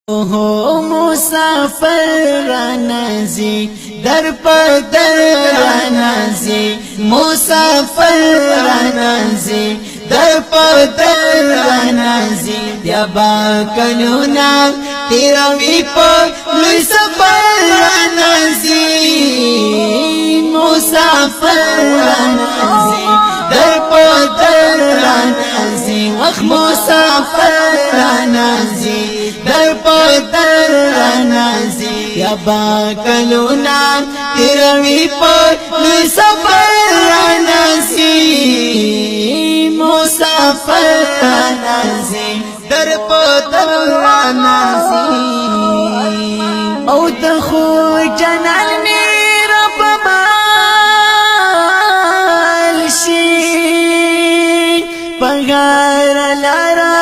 هو مسافر رانازي در په در رانازي مسافر رانازي در په در رانازي بیا با کلونا تیروي په لوی سفر رانازي مسافر رانازي در په در رانازي وخت مسافر رانازي در پدر رانازي یا با کلونا تیروي پر لوی سفر رانازي مسافر رانازي در پدر رانازي او تخو جنان میرا پبال شي پغار لارا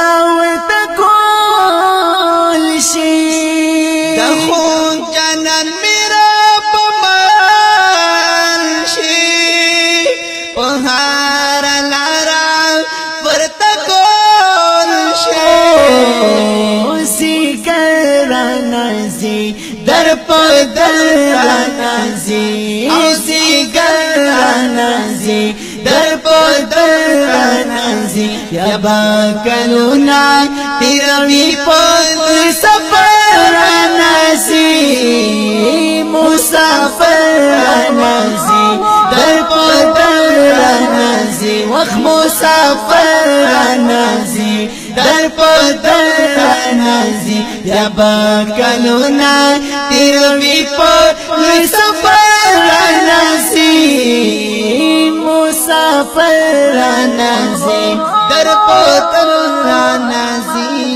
در پدر رانازي اوسي گر رانازي در پدر رانازي یا با کلونا تیروي پر سفر رانازي مسافر رانازي در پدر رانازي وخت مسافر رانازي در پدر رانازي یا با کلونا تیروي پر لوی سفر رانازي مسافر رانازي در پدر رانازي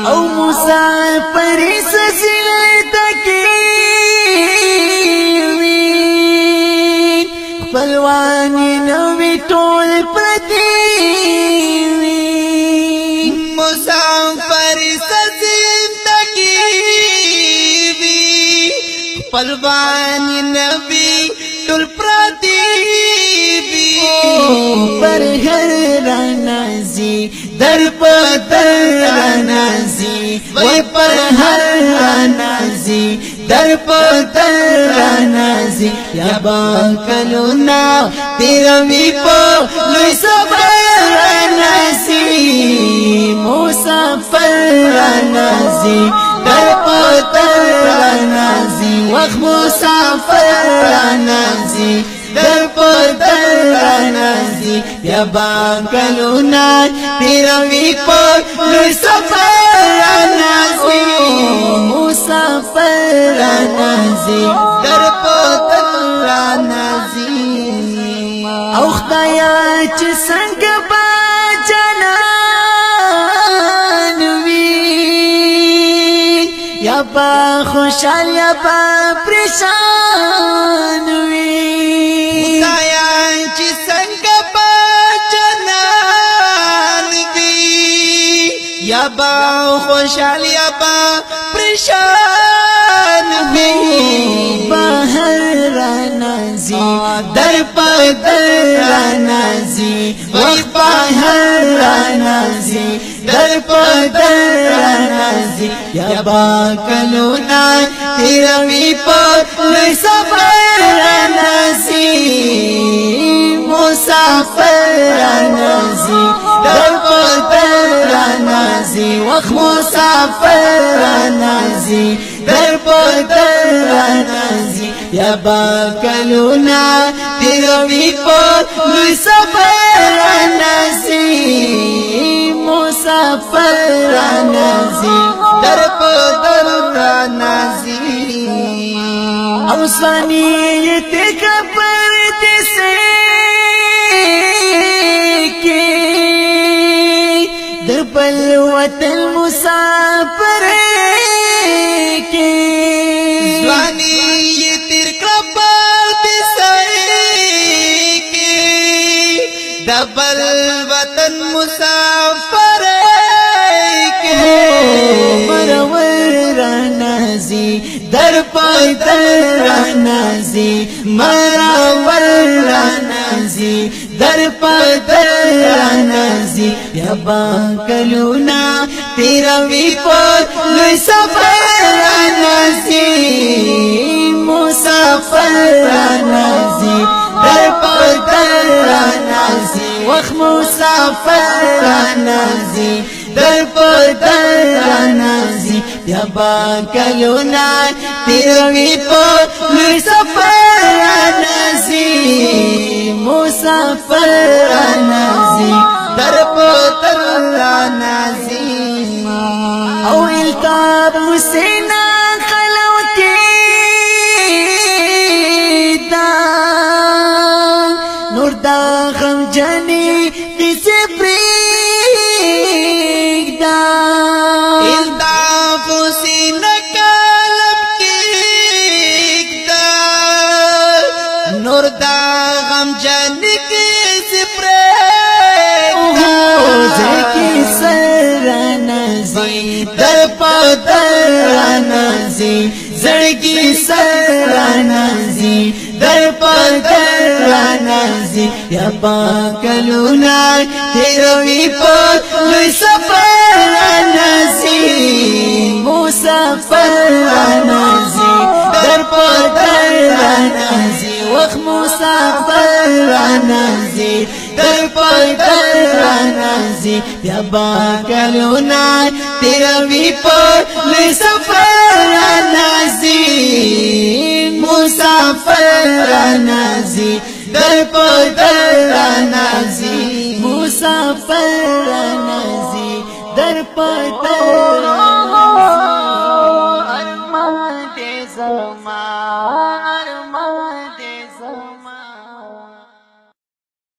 او مسافر سزل تکیوي خپلوانی نوی ټول پرتی پلوانی نبی ټول پراتی بی پر هر رانازي در پدر رانازي وای پر هر رانازي در پدر رانازي یا با کلونا تیروي په لوی سفر رانازي مسافر رانازي در پدر رانازي وخت مسافر رانازي در پدر رانازي بیا با کلونا تیروي په لوی سفر رانازي مسافر رانازي در پدر رانازي او خدایا چې څنګه با جنان وي یا با خوشحال یا با پریشان وي خدایا چې څنګه با جنان وي یا با خوشحال یا با پریشان وي بهر رانازي در پدر رانازي وخت بهر رانازي در پدر رانازي یا با کلونا تیروي پر لوی سفر رانازي مسافر رانازي در پدر رانازي وخت مسافر رانازي در پدر رانازي یا با کلونا تیروي پر لوی سفر رانازي مسافر رانازي در پدر رانازي او سانیت کبر تسے کی در بل وطن مسافر کی سانیت کبر تسے کی در بل وطن مسافر مرور رانازي در پدر رانازي مرور رانازي در پدر نازي بیا با کلونا تیروی پر لوی سفر نازي مسافر نازي در پدر نازي وخ مسافر نازي در پدر نازي بیا با کلونا تیروی پر لوی سفر نازي مسافر نازي در پدر نازي او التاب حسینا خلوتی دا نور دا غم جانی کسی پریگ دا التاب حسینا کلب کیگ دا نور دا غم جانی کسی پریگ دا زکی سر نازی در پدر نازي زړګي سر نازي در پدر نازي یا پاکلونا تیروي په لوی سفر نازي مسافر نازي در پدر نازي وخ مسافر نازي در پدر نازي بیا با کلونا تیروی پر لوی سفر نازي مسافر نازي در پدر نازي مسافر نازي در پدر